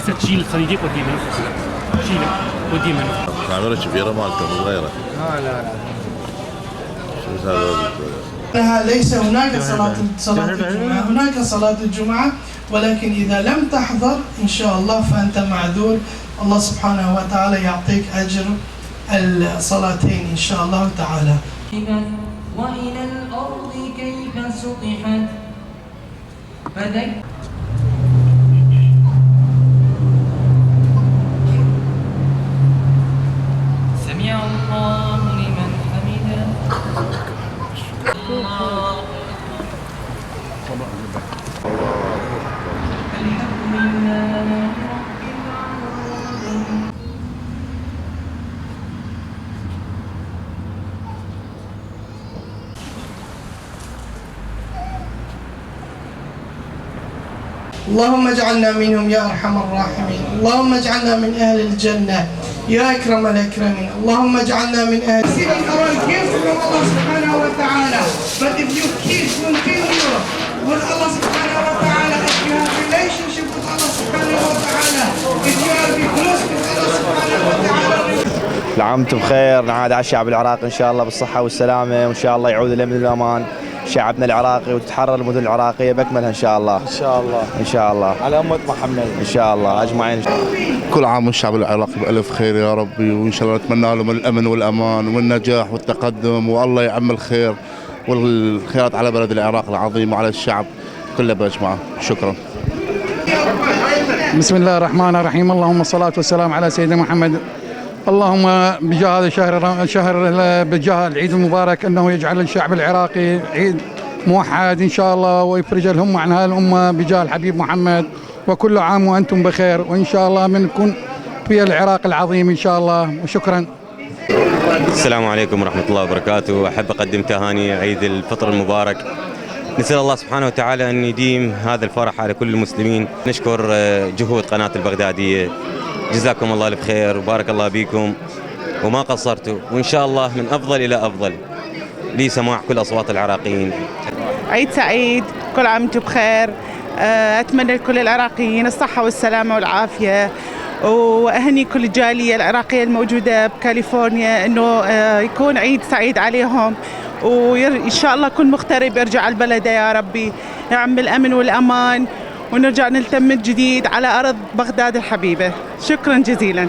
هسه تشيل الصناديق ودي منه، شيله ودي منه. كاميرا كبيرة مالته مو صغيرة. لا شو هذا؟ ليس هناك صلاة الجمعة، هناك صلاة الجمعة، ولكن إذا لم تحضر إن شاء الله فأنت معذور. الله سبحانه وتعالى يعطيك أجر الصلاتين إن شاء الله تعالى. وإلى الأرض كيف سطحت سمع الله لمن حمده. الحمد لله رب العالمين. اللهم اجعلنا منهم يا أرحم الراحمين. اللهم اجعلنا من أهل الجنة يا أكرم الأكرمين. اللهم اجعلنا من أهل gift from Allah subhanahu wa ta'ala. But if you keep continue with Allah subhanahu wa ta'ala, if you have relationship with Allah subhanahu wa ta'ala, if you are be close with Allah subhanahu wa ta'ala. كل عام وانتم بخير. نعاد على الشعب العراقي ان شاء الله بالصحة والسلامة، وان شاء الله يعود الامن والامان شعبنا العراقي، وتتحرر المدن العراقية باكملها ان شاء الله. ان شاء الله ان شاء الله على امة محمد ان شاء الله اجمعين. كل عام والشعب العراقي بألف خير يا ربي، وإن شاء الله نتمنى لهم الأمن والأمان والنجاح والتقدم، والله يعم الخير والخيرات على بلد العراق العظيم وعلى الشعب كله بأجمعه. شكرا. بسم الله الرحمن الرحيم. اللهم الصلاة والسلام على سيدنا محمد. اللهم بجاه هذا الشهر بجاه العيد المبارك انه يجعل الشعب العراقي عيد موحد ان شاء الله، ويفرج الهم عن هذه الامه بجاه الحبيب محمد. وكل عام وانتم بخير، وان شاء الله بنكون في العراق العظيم ان شاء الله. وشكرا. السلام عليكم ورحمة الله وبركاته. أحب أقدم تهاني عيد الفطر المبارك. نسأل الله سبحانه وتعالى أن يديم هذا الفرح على كل المسلمين. نشكر جهود قناة البغدادية، جزاكم الله الف خير وبارك الله بكم وما قصرتوا، وإن شاء الله من أفضل إلى أفضل لسماع كل أصوات العراقيين. عيد سعيد، كل عام وانتم بخير. أتمنى لكل العراقيين الصحة والسلامة والعافية، وأهني كل الجالية العراقية الموجودة بكاليفورنيا إنه يكون عيد سعيد عليهم، وإن شاء الله كل مغترب يرجع البلد يا ربي، نعم بالأمن والأمان، ونرجع نلتم من جديد على أرض بغداد الحبيبة. شكرا جزيلا.